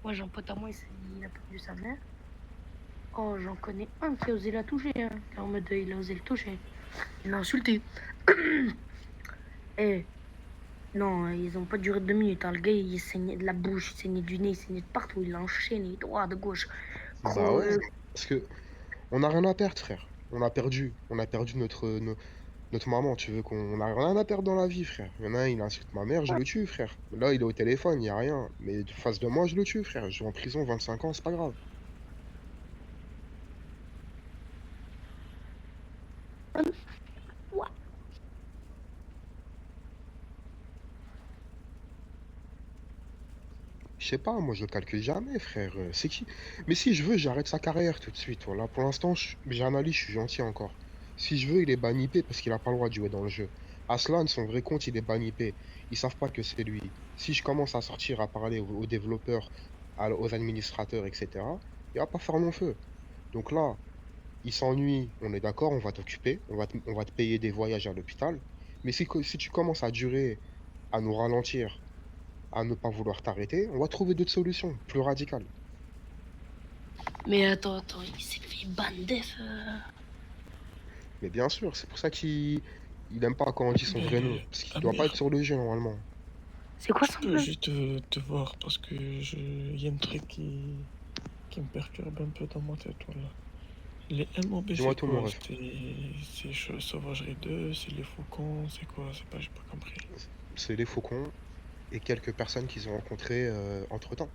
Moi, j'ai un pote à moi, il a perdu sa mère. Oh, j'en connais un qui a osé la toucher. Hein. En mode, il a osé le toucher. Il l'a insulté. Eh, non, ils ont pas duré 2 minutes. Hein. Le gars, il saignait de la bouche, il saignait du nez, il saignait de partout. Il l'a enchaîné, droit, de gauche. Bah Gros, ouais, parce que on n'a rien à perdre, frère. On a perdu notre maman. Tu veux qu'on a rien à perdre dans la vie, frère. Il y en a un, il insulte ma mère, je le tue, frère. Là, il est au téléphone, il y a rien. Mais face de moi, je le tue, frère. Je vais en prison 25 ans, c'est pas grave. Je sais pas, moi je le calcule jamais, frère. C'est qui? Mais si je veux, j'arrête sa carrière tout de suite. Voilà. Pour l'instant, j'analyse, je suis gentil encore. Si je veux, il est bannippé parce qu'il a pas le droit de jouer dans le jeu. Aslan, son vrai compte, il est bannippé. Ils savent pas que c'est lui. Si je commence à sortir, à parler aux développeurs, aux administrateurs, etc., il va pas faire long feu. Donc là, il s'ennuie, on est d'accord, on va t'occuper, on va te payer des voyages à l'hôpital. Mais si tu commences à durer, à nous ralentir, à ne pas vouloir t'arrêter, on va trouver d'autres solutions plus radicales. mais attends, il s'est fait ban def. Mais bien sûr, c'est pour ça qu'il aime pas quand on dit son vrai nom, Mais parce qu'il doit pas être Amir, sur le jeu normalement. C'est quoi je son peux blaze? juste te voir parce que y a un truc qui me perturbe un peu dans ma tête, voilà. Les MOB, Dis-moi c'est tout, mon quoi? ref. C'est Sauvagerie 2, c'est les Faucons, c'est quoi? C'est pas, j'ai pas compris. C'est les faucons et quelques personnes qu'ils ont rencontrées entre-temps.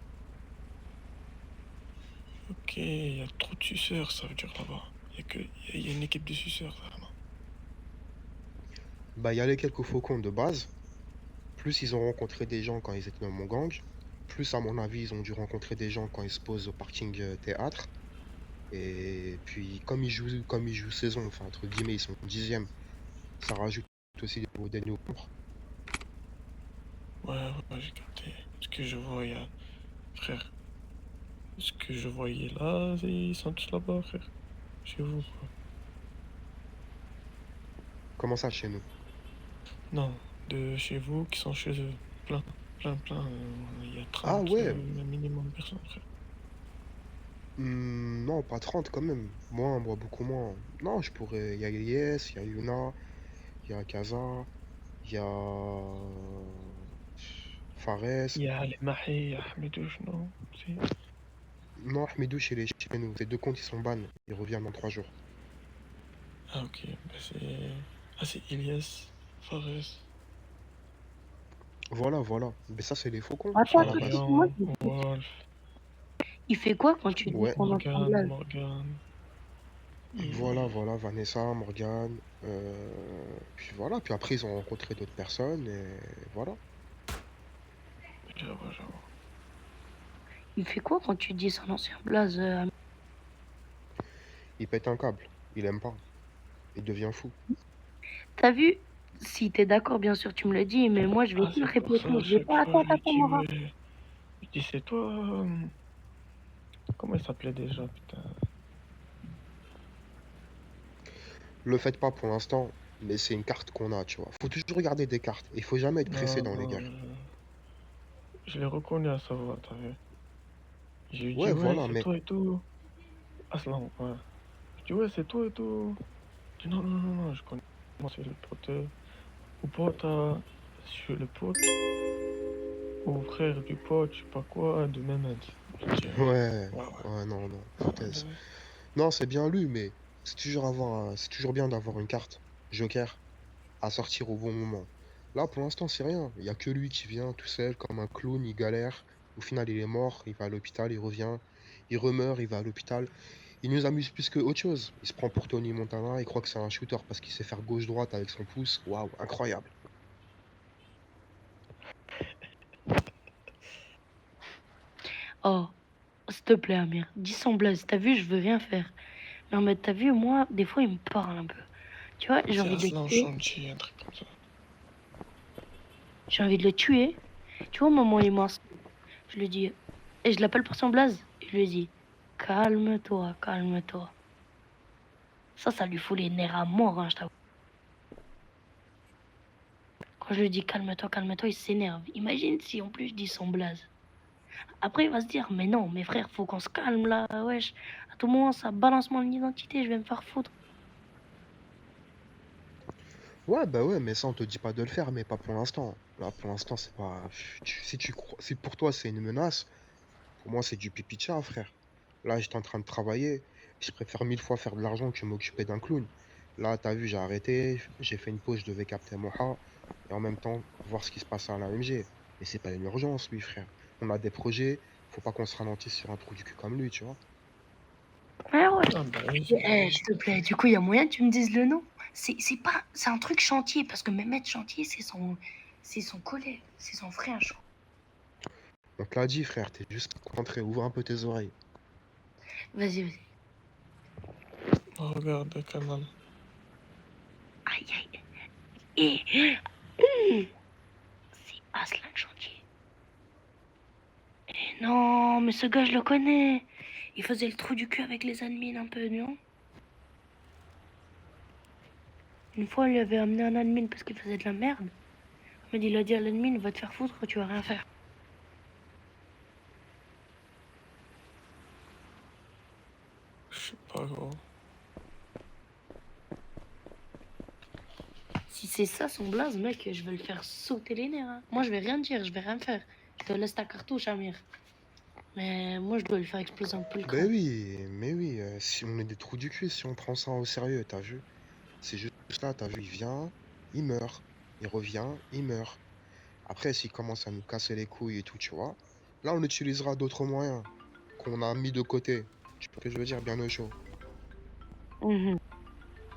Ok, il y a trop de suceurs, ça veut dire là-bas. Il y a une équipe de suceurs, vraiment. Bah, il y a les quelques faucons de base, plus ils ont rencontré des gens quand ils étaient dans mon gang, plus à mon avis, ils ont dû rencontrer des gens quand ils se posent au parking théâtre. Et puis, comme ils jouent saison, enfin, entre guillemets, ils sont dixièmes, ça rajoute aussi des nouveaux membres. Ouais, j'ai capté. Ce que je vois, frère, ce que je voyais là, ils sont tous là-bas, frère. Chez vous, quoi. Comment ça, chez nous? Non, de chez vous qui sont chez eux. Plein, plein. Il y a Ah 30 ouais, un minimum de personnes, frère. Non, pas 30 quand même. Moi, beaucoup moins. Non, je pourrais. Il y a Yes, il y a Yuna, il y a Kaza, il y a Il Fares. y a les Mahé, il y a Hamidouche, non? Si. Non, Ahmedouche, il est chez nous. Ces deux comptes, ils sont ban. Ils reviennent dans 3 jours. Ah, ok. Bah, c'est. Ah, c'est Ilyes, Fares, Voilà. Mais ça, c'est les faucons, Attends, à la attends, base. moi, Florian, Wolf, il fait quoi quand tu dis Ouais. son ancien blaze? Morgan. Et. Voilà, Vanessa, Morgane. Puis voilà. Puis après, ils ont rencontré d'autres personnes. Et voilà. J'avoue. Il fait quoi quand tu dis son ancien blaze? Il pète un câble. Il aime pas. Il devient fou. T'as vu? Si t'es d'accord, bien sûr, tu me le dis, mais moi, je vais Ah, tout le c'est pour répéter. ça, à Je vais chaque pas. fois, Attends, je lui attends, dis, Mora. ouais. Je dis, c'est toi. Comment il s'appelait déjà, putain? Le faites pas pour l'instant, mais c'est une carte qu'on a, tu vois. Faut toujours regarder des cartes. Il faut jamais être pressé dans les Non, guerres. je l'ai reconnu à sa voix, t'as vu? Je lui dis, Ouais, ouais, voilà, c'est mais toi et tout. Aslan, ouais. Je dis, ouais, c'est toi et tout. Je dis, non, je connais. Moi, c'est le pote. Ou pote, je suis le pote. Ou frère du pote, je sais pas quoi, de Mehmet. Je dis, ouais, ouais. non, Ouais, bah foutaise. ouais. Non, c'est bien lu, mais c'est toujours bien d'avoir une carte Joker à sortir au bon moment. Là, pour l'instant, c'est rien. Il y a que lui qui vient tout seul, comme un clown, il galère. Au final, il est mort, il va à l'hôpital, il revient, il remeurt, il va à l'hôpital. Il nous amuse plus que autre chose. Il se prend pour Tony Montana, il croit que c'est un shooter parce qu'il sait faire gauche-droite avec son pouce. Waouh, incroyable. Oh, s'il te plaît, Amir, dis son blaze. T'as vu, je veux rien faire. Non, mais t'as vu, moi, des fois, il me parle un peu. Tu vois, j'ai C'est envie de le Aslan tuer. Chanchi, un truc comme ça. J'ai envie de le tuer. Tu vois, au moment où il m'insulte, je lui dis, et je l'appelle pour son blaze. Je lui dis, calme-toi, calme-toi. Ça lui fout les nerfs à mort, hein, je t'avoue. Quand je lui dis calme-toi, calme-toi, il s'énerve. Imagine si en plus je dis son blaze. Après, il va se dire, mais non, mes frères, faut qu'on se calme là, wesh. À tout moment, ça balance mon identité, je vais me faire foutre. Ouais, bah ouais, mais ça, on te dit pas de le faire, mais pas pour l'instant. Là, pour l'instant, c'est pas. Si tu crois, si pour toi c'est une menace, pour moi c'est du pipi de chat, frère. Là, j'étais en train de travailler. Je préfère 1000 fois faire de l'argent que m'occuper d'un clown. Là, t'as vu, j'ai arrêté, j'ai fait une pause, je devais capter Moha et en même temps voir ce qui se passe à la MG. Mais c'est pas une urgence, lui, frère. On a des projets, faut pas qu'on se ralentisse sur un trou du cul comme lui, tu vois. Ouais, ouais. Ah bah oui, Eh, s'il te plaît, du coup, il y a moyen que tu me dises le nom? C'est pas... C'est un truc chantier, parce que Mehmet Chantier, c'est son collègue, c'est son frère, je crois. On te l'a dit, frère, t'es juste concentré, ouvre un peu tes oreilles. Vas-y, vas-y. regarde le canal. Aïe, aïe. Et... C'est Aslan Chantier. Eh non, mais ce gars, je le connais. Il faisait le trou du cul avec les admins un peu, non? Une fois, on lui avait amené un admin parce qu'il faisait de la merde. Mais il a dit à l'admin, va te faire foutre, tu vas rien faire. Je sais pas, gros. Si c'est ça son blaze, mec, je vais le faire sauter les nerfs. Hein. Moi, je vais rien dire, je vais rien faire. Je te laisse ta cartouche, Amir. Mais moi, je dois lui faire exploser un peu le crâne. Mais oui, si on est des trous du cul, si on prend ça au sérieux, t'as vu? C'est juste là, t'as vu, il vient, il meurt, il revient, il meurt. Après, s'il commence à nous casser les couilles et tout, tu vois, là, on utilisera d'autres moyens qu'on a mis de côté. Tu vois ce que je veux dire, bien au chaud. Mhm.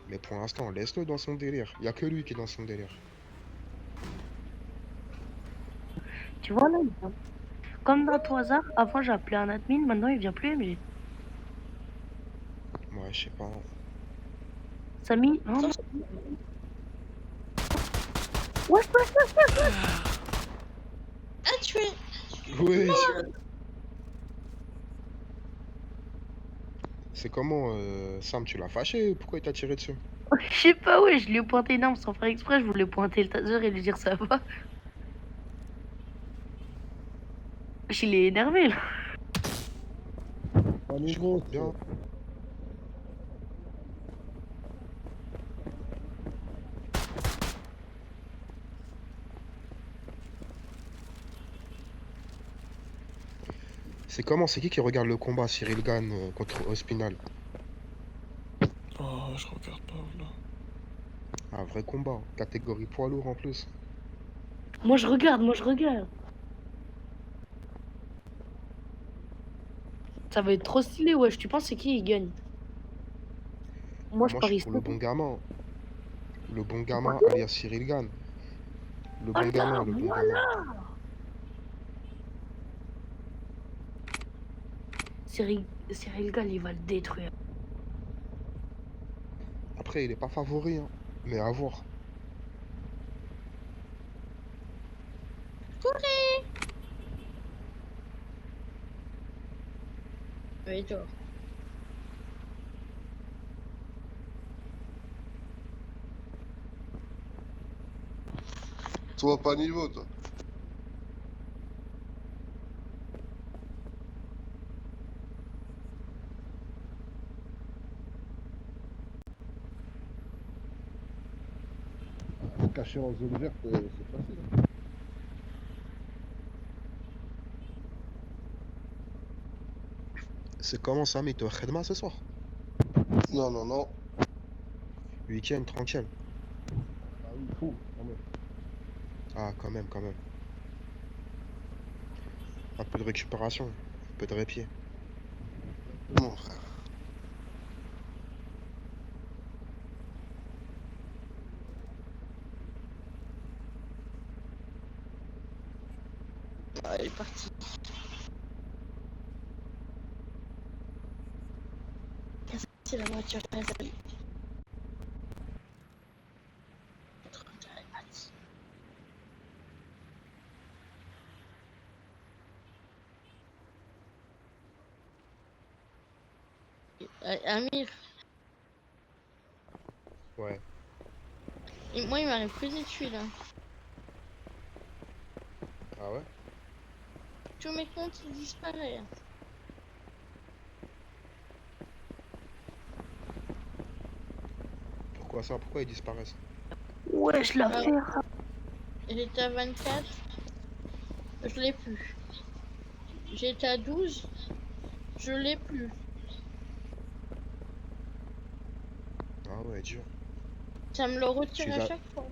Mais pour l'instant, laisse-le dans son délire. Il y a que lui qui est dans son délire. Tu vois, là, il vient. Comme dans tout hasard, avant, j'ai appelé un admin, maintenant, il vient plus MG. Ouais, je sais pas. Samy, oh non. Ouais, ouais. Ah, tué. Ouais. C'est comment, Sam, tu l'as fâché? Pourquoi il t'a tiré dessus? Je sais pas, ouais, je lui ai pointé une arme sans faire exprès, je voulais pointer le taser et lui dire ça va. Il est énervé, là. Je crois bien. C'est comment? C'est qui regarde le combat Cyril Gann contre Ospinal? Oh, je regarde pas, là. Un vrai combat, catégorie poids lourd en plus. Moi, je regarde, moi, je regarde. Ça va être trop stylé, wesh. Tu penses c'est qui il gagne? Moi, Bah, je moi, je suis parie pour ça. le bon gamin. Le bon gamin alias Cyril Gann. Le Oh bon gamin, là, le bon voilà. gamin. Cyril Gall, il va le détruire. Après, il est pas favori, hein. Mais à voir. Oui, toi. Toi, pas niveau, toi. Caché en zone verte, c'est facile. Hein. C'est comment Samy, toi, Khedma ce soir? Non, non, non. Week-end, tranquille. Ah oui, fou, quand même. Ah, quand même, quand même. Un peu de récupération, un peu de répit. Mon frère. Ah, il est parti. C'est la voiture. Ouais, salut. Elle est partie. Amir, Ouais. moi il m'arrive que des tuiles là. Ah ouais? tous mes comptes ils disparaissent. Pourquoi ça? Pourquoi ils disparaissent? Wesh, l'affaire. J'étais à 24, je l'ai plus. J'étais à 12, je l'ai plus. Ah ouais, dur. Ça me le retire Tu à les, a- chaque fois.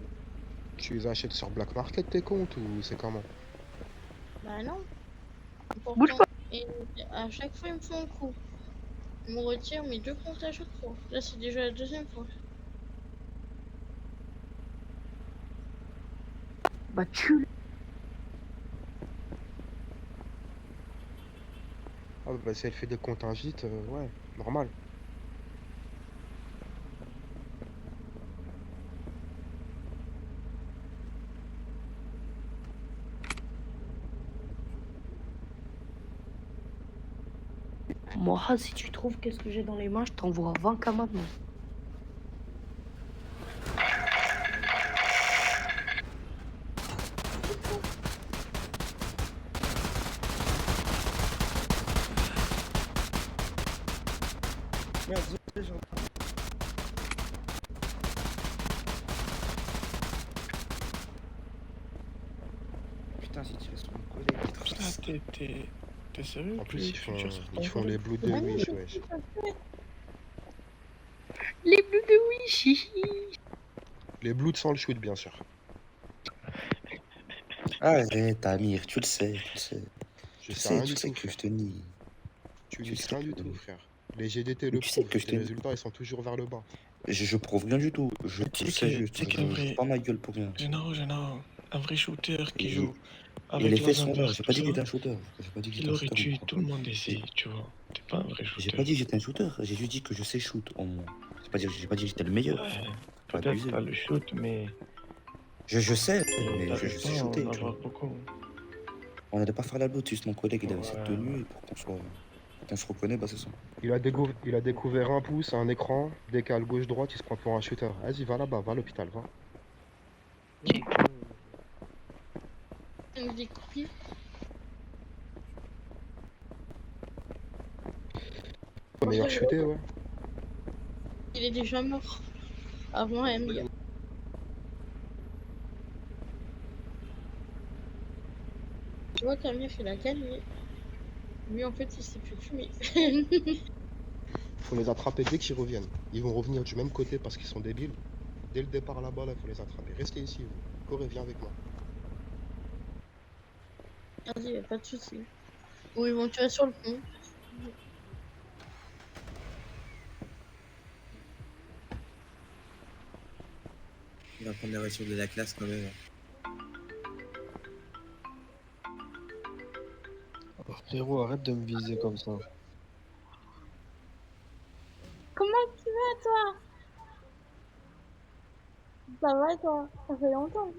tu les achètes sur Black Market tes comptes ou c'est comment? Bah non. Bouge Pourtant, pas. et à chaque fois ils me font un coup. Ils me retirent mes 2 comptes à chaque fois. Là c'est déjà la deuxième fois. Bah, tu. Ah bah si elle fait des comptes invite, ouais, normal. Moi, si tu trouves qu'est-ce que j'ai dans les mains, je t'envoie 20K maintenant. Merde, désolé, j'entends. Putain, j'ai tiré sur mon collègue. Putain, t'es sérieux? En plus, Tu tires sur ton ils font collègue? les Blue de Ah non, Wish, mais wesh. Les bleus de Wish, hihi. Les Bloods sans le shoot, bien sûr. Arrête, Amir, tu le sais, tu le sais. Je sais rien Tu du sais tout, que frère. je te nie. Tu Tu dis sais rien du que- tout, frère. Les GDT Mais le tu sais prouvent, que je tes te... résultats, ils sont toujours vers le bas. Je prouve rien du tout. Je Tu dis sais ça que- juste. tu sais Je qu'un joue vrai- pas ma gueule pour rien. Gennaro, un vrai shooter qui Et, joue et les avec faits leurs sont là. inverses, J'ai tout pas dit ça, que j'étais un shooter. J'ai pas dit que il j'étais un aurait shooter. tué Quoi. tout le monde ici, tu vois. T'es pas un vrai J'ai shooter. pas dit que j'étais un shooter. J'ai juste dit que je sais shoot au moins. J'ai pas dit que j'étais le meilleur. Ouais, Faut peut-être abuser. pas le shoot, mais Je sais, mais je t'arrives sais pas à shooter, en tu vois. avoir beaucoup. On n'allait pas faire la botte, juste mon collègue il avait cette Ouais. tenue et pour qu'on se reconnaît, bah c'est ça. Il a découvert un pouce, un écran, décale gauche-droite, il se prend pour un shooter. Vas-y, va là-bas, va à l'hôpital, va. une découpée. Meilleur shooter, ouais. Il est déjà mort. Avant Amir. Tu vois qu'Amir il a gagné. Lui en fait il s'est fait fumer. Faut les attraper dès qu'ils reviennent. Ils vont revenir du même côté parce qu'ils sont débiles. Dès le départ là-bas, là, faut les attraper. Restez ici, vous. Corée, viens avec moi. Vas-y, y a pas de soucis. Ou ils vont tuer sur le pont. La première voiture de la classe quand même. Oh, frérot, arrête de me viser comme ça. Comment tu vas toi? Ça va toi? Ça fait longtemps.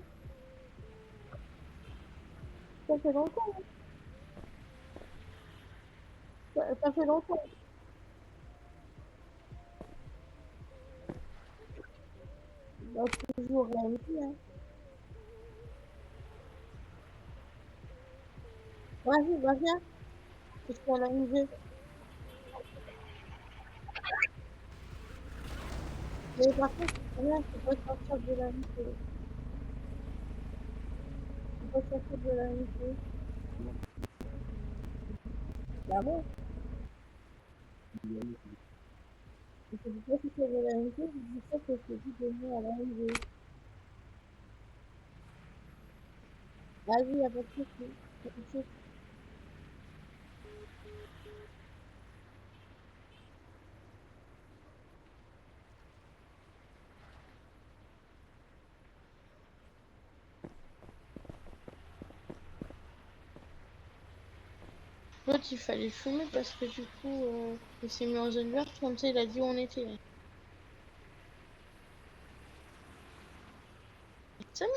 Ça fait longtemps. Ça fait longtemps. Bah, toujours rien dit, hein. Vas-y, va viens. Je suis à la musée. Mais par contre, rien, je peux pas sortir de la musée. Je peux pas sortir de la musée. Bah bon. Je peux pas sortir de la musée, je dis ça que je dis de moi à la musée. Vas-y, y'a pas de soucis. Y'a pas de soucis. L'autre, il fallait fumer parce que du coup, il s'est mis en zone verte, comme ça, il a dit où on était. Samy!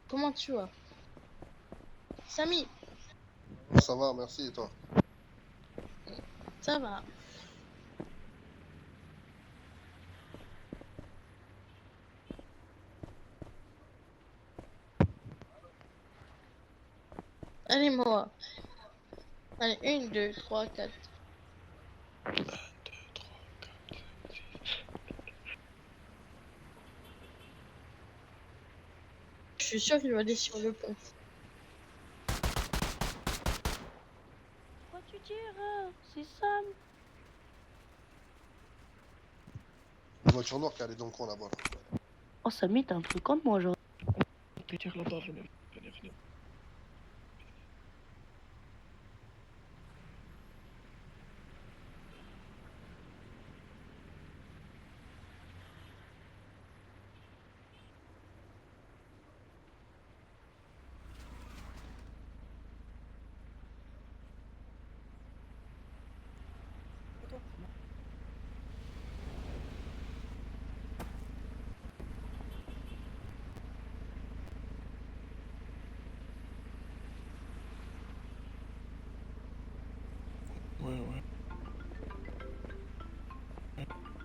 Comment tu vas? Samy, Ça va, merci, et toi? ça va. Allez, moi. Allez, 1, 2, 3, 4. 1, 2, 3, 4. Je suis sûr qu'il va aller sur le pont. Pourquoi tu tires? C'est Sam. Une voiture noire qui allait dans le coin là-bas. Là. Oh, Samy, t'as un truc contre moi, genre. Tu tires là-bas, venez. Venez. Ouais.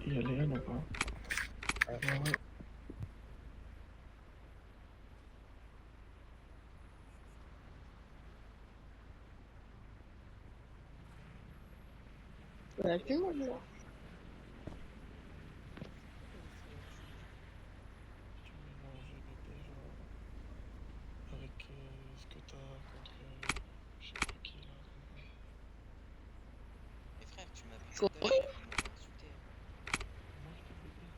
Il y a Léon ou pas? Ouais. Voilà, tout le monde là. Tu mélanges déjà avec ce que t'as contre je sais pas qui là. Mais frère, tu m'as pris Faut au gars, tu m'as insulté. Moi je t'ai fait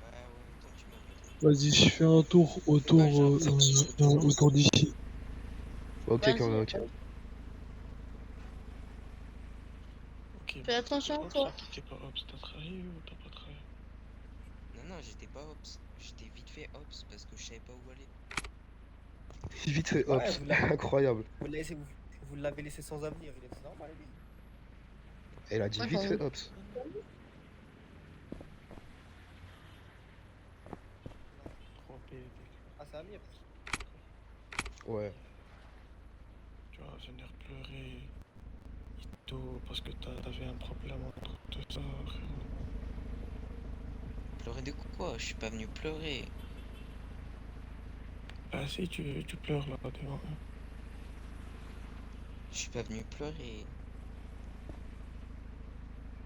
Ouais, toi tu m'as fait. Vas-y, je fais un tour autour d'ici. Ok, Vas-y. ok. Ok, Fais attention à Ops, toi. t'es pas Ops, t'as trahi ou t'as pas trahi? Non, j'étais pas Ops. J'étais vite fait Ops parce que je savais pas où aller. Vite fait, Ouais, Ops. vous l'avez Incroyable. vous l'avez laissé sans avenir, il est normal lui. Elle a dit vite fait, Ops. Ah, c'est Amir. Ouais. Tu vas venir pleurer, Ito, parce que t'avais un problème entre tout ça, frérot. Pleurer de quoi? Je suis pas venu pleurer. Ah si, tu pleures là devant eux. Je suis pas venu pleurer.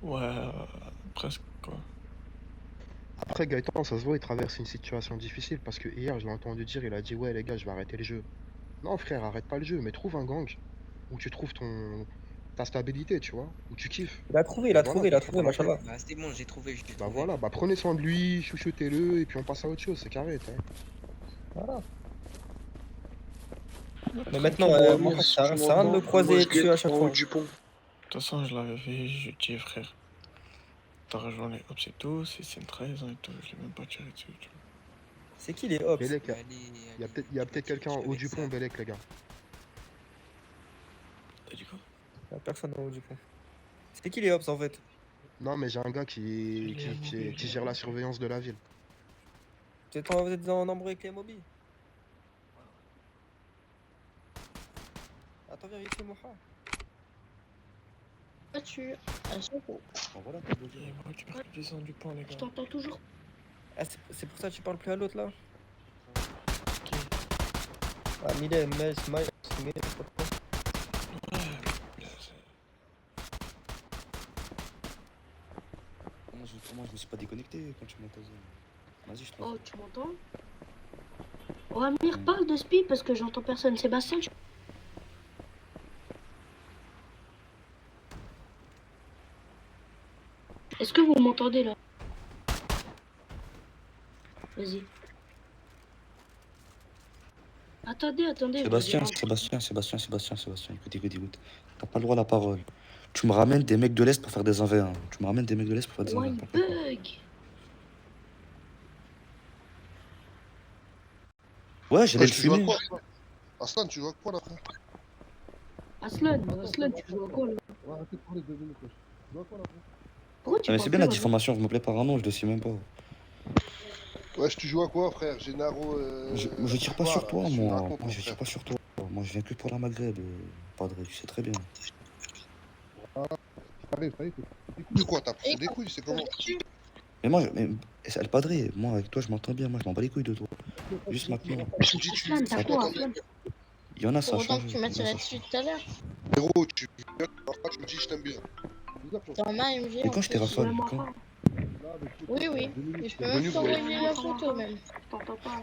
Ouais, presque quoi. Après, Gaëtan, ça se voit, il traverse une situation difficile parce que hier, je l'ai entendu dire, il a dit, ouais, les gars, je vais arrêter le jeu. Non, frère, arrête pas le jeu, mais trouve un gang où tu trouves ta stabilité, tu vois, où tu kiffes. Il a trouvé, Et voilà. machallah. Bah, c'est bon, j'ai trouvé, je l'ai Bah trouvé. voilà, bah prenez soin de lui, chouchoutez-le, et puis on passe à autre chose, c'est carré, t'as. Voilà. Mais maintenant, Bon, moi, Amir, si ça tu sert à rien de me m'entends, croiser moi je dessus à guette chaque en fois. haut du pont. De toute façon, je l'avais fait, je dis frère. T'as rejoint les Ops et tout, c'est une trahison et tout, je l'ai même pas tiré dessus, tu vois. C'est qui les Ops? Bélec, Allez, il y a peut-être quelqu'un en haut du pont, Bélec, les gars. T'as dit quoi? Il y a personne en haut du pont. C'est qui les Ops en fait? Non, mais j'ai un gars qui gère la surveillance de la ville. Vous êtes en embrouille avec les Mobi? Attends, viens vite, Moha. Voiture. À chapeau. Bon, voilà, Il y a une voiture qui descend du pont, les Je gars. t'entends toujours. Ah, c'est pour ça que tu parles plus à l'autre là? Qui? Ah, Mylène, Mel, Smile, Smile, Ouais, là, Moi, je me suis pas déconnecté quand tu m'as posé. Vas-y, je te Oh, tu m'entends? Oh, Amir, parle de Spi parce que j'entends personne. Sébastien, est-ce que vous m'entendez là? Vas-y. Attendez. je vais dire un truc. Sébastien, écoute. T'as pas le droit à la parole. Tu me ramènes des mecs de l'Est pour faire des 1v1. Ouais, il bug. Ouais, j'allais le Tu joues à fumer. quoi? Aslan, tu joues à quoi là, frère? Aslan, tu joues à quoi là? Ouais, arrêtez de parler 2 minutes. Tu joues à quoi là, frère? Pourquoi tu Mais parles c'est bien la plus, diffamation, je me plais par un nom, je le sais même pas. Wesh, tu joues à quoi, frère? Génaro. Je tire pas Voilà, sur toi, qu'est-ce que tu me moi. racontes, Moi, mon je tire frère? pas sur toi. Moi, je viens que pour la Maghreb, Padre, tu sais très bien. Allez, ça y est, t'es couilles ou quoi? T'as poussé des couilles, c'est comment? Mais moi, le Padre, moi, avec toi, je m'entends bien. Moi, je m'en bats les couilles de toi. Juste maintenant. Tu dis tu. Aslan, t'as quoi, Attends, Aslan? Il y en a, ça Pour a autant que changé. tu m'as tiré dessus tout à l'heure. Héros, tu viens, tu me dis je t'aime bien. Dans ma MG Mais en quand je t'ai plus. rafale, quand? Oui, oui. Et je peux Venu, même vous voyez. t'envoyer la photo même.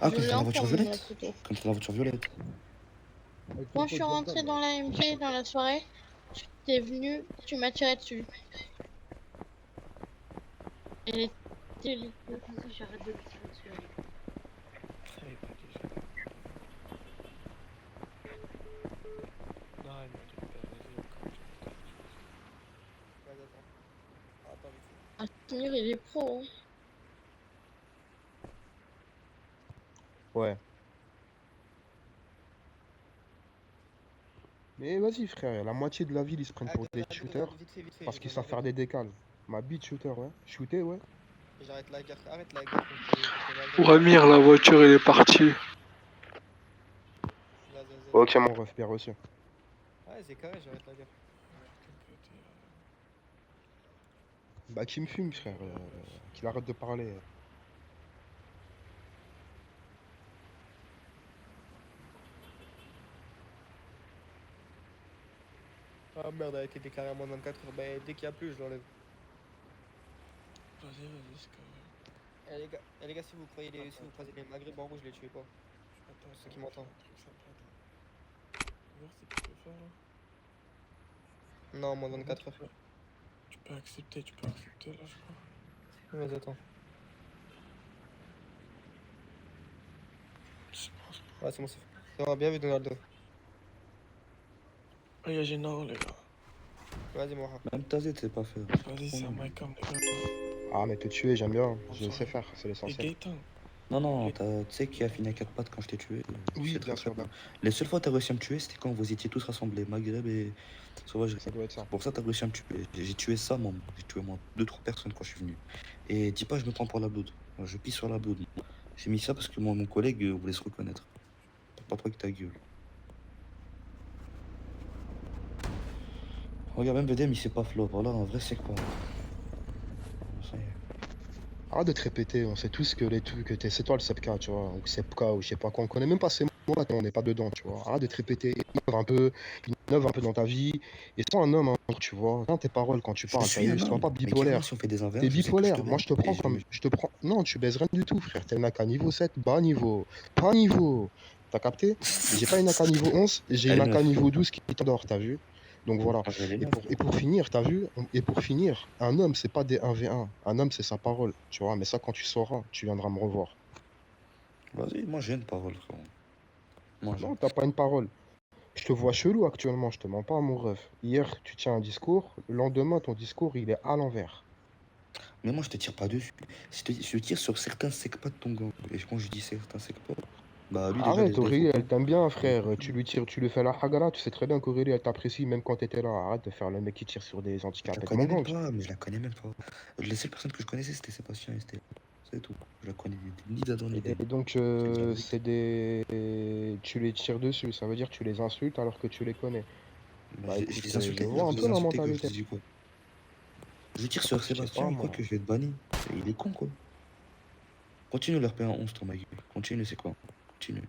Ah, Je quand t'es l'ai dans la encore voiture même la violette? photo. Quand t'es dans la voiture violette. Quand je suis rentrée dans la MG dans la soirée, tu t'es venu, tu m'as tiré dessus. Et Vas-y, j'arrête de lui tirer dessus. Allez. Elle est pas déjà. Non, elle m'a dit, vas-y, quand tu veux. Vas-y, attends. Attends, vite fait. ah, Samir, il est pro. Hein. Ouais. Mais vas-y, frère, la moitié de la ville, ils se prennent pour des shooters Vite fait, parce je qu'ils reviens savent faire des décals. Ma bite shooter, ouais. Shooter, ouais. Et j'arrête la guerre. Arrête la guerre contre Valve. Pour Amir, la voiture, elle est partie. Vas-y. Ok, mon ref, bien reçu. Ouais, c'est carré, j'arrête la guerre. Bah, qui me fume, frère. Qu'il arrête de parler. Ah merde, elle a été déclarée à moins de 24 heures. Bah, dès qu'il y a plus, je l'enlève. Vas-y, c'est carré. Les gars, si vous croisez les maghrébins rouges, les tuez pas. Attends, Ceux qui m'entendent. un truc simple, attends. Voir ce que tu peux faire là. Non, moins de 24 heures. Tu peux accepter là, je crois. Vas-y, attends. Je pense. Ouais, c'est bon, c'est fait. Ça va bien vu, Donaldo. Ah, y'a Gennaro, les gars. Vas-y, moi. Même Tazet, c'est pas fait. Vas-y, c'est un mic cam, les gars. Ah, mais te tuer, j'aime bien. Je Bonsoir. sais faire, c'est Et l'essentiel. Gaëtan. Non, tu sais qui a fini à 4 pattes quand je t'ai tué. Oui, C'est bien sûr, bien. Les seules fois que t'as réussi à me tuer, c'était quand vous étiez tous rassemblés, Maghreb et Sauvagerie. Ça doit être ça. Pour ça, t'as réussi à me tuer. J'ai tué ça, moi. J'ai tué moi 2-3 personnes quand je suis venu. Et dis pas, je me prends pour la blood. Moi, je pisse sur la blood. J'ai mis ça parce que mon collègue voulait se reconnaître. T'as pas trop que ta gueule. Regarde, même BDM, il sait pas flop. Voilà, en vrai, c'est quoi? Ça y est. Arrête de te répéter, on sait tous que c'est toi le 7K, tu vois, ou 7K, ou je sais pas quoi, on connaît même pas ces mots-là quand on n'est pas dedans, tu vois. Arrête de te répéter, innove un peu dans ta vie, et sois un homme, hein, tu vois. Tiens tes paroles quand tu Je parles, suis un sois homme. pas Mais carrément, bipolaire. si on fait des 1v1, T'es je sais que je te bipolaire, moi baise. je te prends Et comme, je te prends, non, tu baises rien du tout, frère, t'as une AK niveau 7, bas niveau, pas niveau, t'as capté? J'ai pas une AK niveau 11, j'ai Elle une est AK neuve. niveau 12 qui t'endort, t'as vu? Donc voilà. Ah, elle est Et neuve. pour finir, t'as vu? Et pour finir, un homme, c'est pas des 1v1. Un homme, c'est sa parole, tu vois. Mais ça, quand tu sauras, tu viendras me revoir. Vas-y, moi j'ai une parole, frérot. Moi j'ai. Non, t'as pas une parole. Je te vois chelou actuellement, je te mens pas, mon ref. Hier, tu tiens un discours, le lendemain, ton discours, il est à l'envers. Mais moi je te tire pas dessus. Je tire sur certains secpas de ton gang. Et quand je dis certains secpas, bah lui déjà Arrête, laisse des Aurélie, photos. elle t'aime bien, frère. Tu lui tires, tu lui fais la hagara, tu sais très bien qu'Aurélie, elle t'apprécie même quand t'étais là. Arrête de faire le mec qui tire sur des Je la handicapés de mon connais même gang. pas, mais je la connais même pas. Les seules personnes que je connaissais c'était Sébastien et Estelle. C'est tout. Je la connais ni d'Adam ni Et d'Ève. donc, c'est des... Tu les tires dessus, ça veut dire que tu les insultes alors que tu les connais. Bah Je écoute, les insultais, je vois un je peu les la insultais que je mentalité. dis quoi. Je tire sur Je sais Sébastien pas, ou quoi moi. que je vais être banni. Il est con quoi. Continue leur payer un 11 ton ma gueule. Continue, c'est quoi? Continue.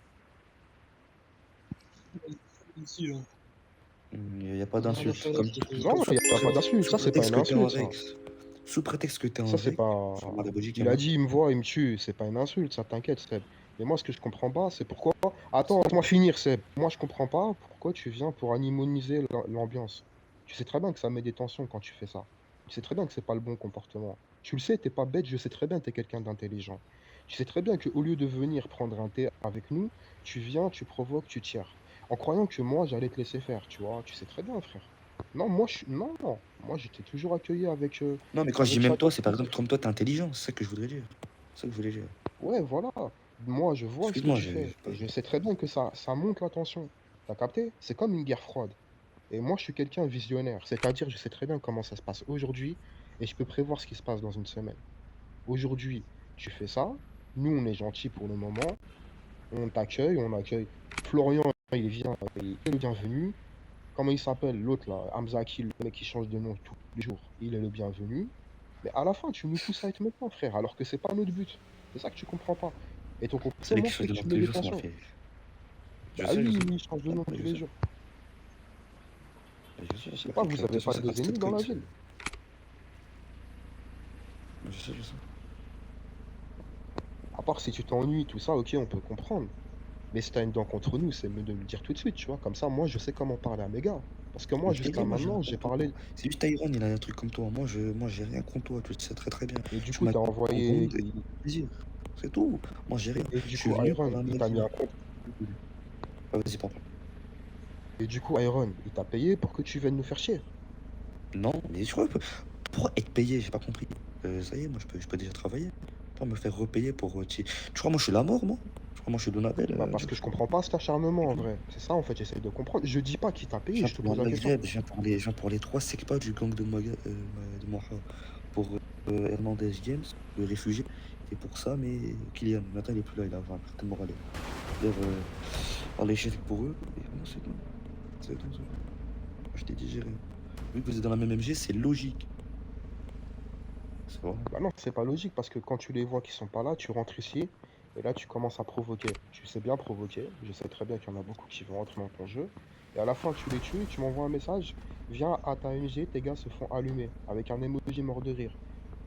Ici, là. Il n'y a pas On va d'insulte. faire la Comme photo. Non, il n'y a pas d'insulte, ça c'est pas une insulte, ça. Sous prétexte que t'es en Ça c'est règle, pas... sur la Belgique, Il a dit, il me voit, il me tue, c'est pas une insulte, ça t'inquiète, Seb. Mais moi, ce que je comprends pas, c'est pourquoi... Attends, laisse-moi finir, Seb. Moi, je comprends pas pourquoi tu viens pour animoniser l'ambiance. Tu sais très bien que ça met des tensions quand tu fais ça. Tu sais très bien que c'est pas le bon comportement. Tu le sais, t'es pas bête, je sais très bien que t'es quelqu'un d'intelligent. Tu sais très bien qu'au lieu de venir prendre un thé avec nous, tu viens, tu provoques, tu tires. En croyant que moi, j'allais te laisser faire, tu vois. Tu sais très bien, frère. Non, moi, non. Moi, j'étais toujours accueilli avec... Non, mais quand je dis avec même toi, chacun. c'est par exemple comme toi, t'es intelligent, c'est ça que je voudrais dire. C'est ça que je voulais dire. Ouais, voilà. Moi, je vois ce que Excuse-moi, tu fais. Et je sais très bien que ça monte la tension. T'as capté? C'est comme une guerre froide. Et moi, je suis quelqu'un visionnaire. C'est-à-dire, je sais très bien comment ça se passe aujourd'hui et je peux prévoir ce qui se passe dans une semaine. Aujourd'hui, tu fais ça. Nous, on est gentils pour le moment. On t'accueille, on accueille. Florian, il vient, il est le bienvenu. Comment il s'appelle? L'autre, là, Hamzaki, le mec qui change de nom tous les jours. Il est le bienvenu. Mais à la fin, tu nous pousses à être méchants, frère, alors que c'est pas notre but. C'est ça que tu comprends pas. Et ton C'est lui comportement qui fait fait de que tu l'ordre mets tous les des jours, ça m'a tensions. fait. Je Bah sais, je oui, sais. il change de nom Je tous les sais. jours. Je sais, Je sais c'est pas, vrai vous que de avez toute pas façon, des ennemis dans la ville? Je sais, je sais. À part si tu t'ennuies, tout ça, ok, on peut comprendre. Mais si t'as une dent contre nous, c'est mieux de me le dire tout de suite, tu vois. Comme ça, moi, je sais comment parler à mes gars. Parce que moi, Mais je t'ai jusqu'à dit, moi j'ai rien maintenant, j'ai contre toi. parlé. C'est juste Tyron, il a un truc comme toi. Moi j'ai rien contre toi, tu le sais très très bien. Et du Tu coup, m'as t'as dit ton envoyé. rond et ça fait plaisir. C'est tout. Moi j'ai rien. Et Je du suis coup, venu pour Iron, la il t'a mis médecine. un compte. Ah, vas-y, papa. Et du coup, Iron, il t'a payé pour que tu viennes nous faire chier. Non, mais je crois que pour être payé, j'ai pas compris. Ça y est, moi je peux déjà travailler. Pas me faire repayer pour. Tu crois moi je suis la mort, moi? Tu crois moi je suis Donabel? Bah, parce que je comprends pas cet acharnement, en vrai. C'est ça, en fait, j'essaye de comprendre. Je dis pas qui t'a Je payé, viens je te pour pose le la question. Maghreb, je viens pour les trois secpas du gang de Moha pour Hernandez James, le réfugié. Et pour ça, mais Kylian, maintenant il est plus là, il a certainement râlé. D'ailleurs, allez chef pour eux, et moi c'est tout. C'est tout, c'est tout. Moi, je t'ai dit, j'ai rien. Vu que vous êtes dans la même MG, c'est logique. C'est vrai. Bah non, c'est pas logique, parce que quand tu les vois qui sont pas là, tu rentres ici, et là, tu commences à provoquer. Tu sais bien provoquer. Je sais très bien qu'il y en a beaucoup qui vont rentrer dans ton jeu. Et à la fin, tu les tues, tu m'envoies un message. Viens à ta MG, tes gars se font allumer, avec un emoji mort de rire.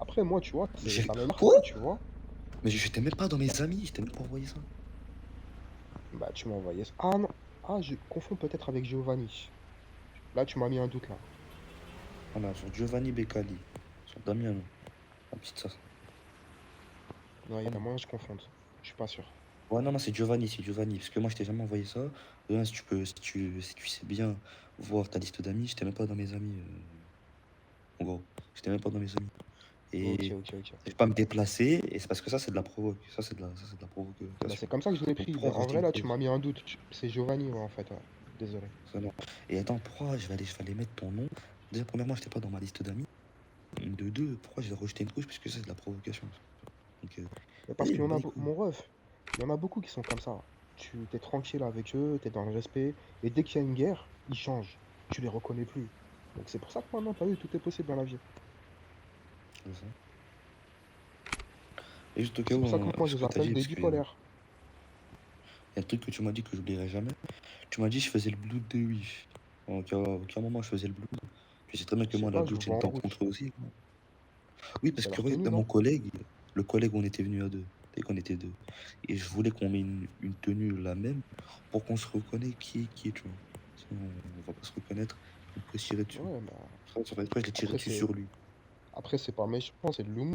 Après, moi, tu vois, Mais j'ai... ça me marque Quoi? pas, tu vois. Mais j'étais même pas dans mes amis, je t'ai même pas envoyé ça. Bah, tu m'as envoyé ça. Ah non, ah, je confonds peut-être avec Giovanni. Là, tu m'as mis un doute, là. Voilà, sur Giovanni Beccali, sur Damien, la petite ça. Non, il y a moyen que je confonde. Je suis pas sûr. Ouais, non, non, c'est Giovanni, parce que moi, je t'ai jamais envoyé ça. De un, si tu peux, si tu sais bien voir ta liste d'amis, j'étais même pas dans mes amis, en gros. J'étais même pas dans mes amis. Ok, Et ok, ok. je vais pas me déplacer, et c'est parce que ça, c'est de la provoque. Ça, c'est de la Bah, provocation. c'est comme ça que je l'ai Donc, pris. pourquoi En rajouter vrai, une là, tu cause? m'as mis un doute. C'est Giovanni, ouais, en fait. Ouais. Désolé. Ça, non. Et attends, pourquoi je vais aller mettre ton nom? Déjà, premièrement, j'étais pas dans ma liste d'amis. De deux, pourquoi je vais rejeter une couche? Parce que ça, c'est de la provocation. Donc, Mais parce vas-y, qu'il y en bah a, les couilles. mon ref, il y en a beaucoup qui sont comme ça. Tu t'es tranquille avec eux, t'es dans le respect, et dès qu'il y a une guerre, ils changent. Tu les reconnais plus. Donc c'est pour ça que maintenant, t'as vu, tout est possible dans la vie. Je sais. Et juste au cas C'est où, pour ça que moi, ce je les que t'as appelle dit, des parce qu'il y a bipolaires. un truc que tu m'as dit que j'oublierai jamais. Tu m'as dit que je faisais le blood de Wish. Donc, à aucun moment je faisais le blood. Tu sais très bien que Je sais moi, la pas, je blood, vous j'ai une vois en dent route. contre eux aussi. Oui, parce C'est que leur regarde, tenue, mon non? collègue, le collègue où on était venu à deux, dès qu'on était deux. Et je voulais qu'on mette une tenue la même pour qu'on se reconnaisse qui est, tu vois. Sinon, on va pas se reconnaître, on peut se tirer dessus. Ouais, bah. Ça fait exprès, je l'ai tiré Après, dessus sur lui. c'est pas méchant, c'est de l'humour.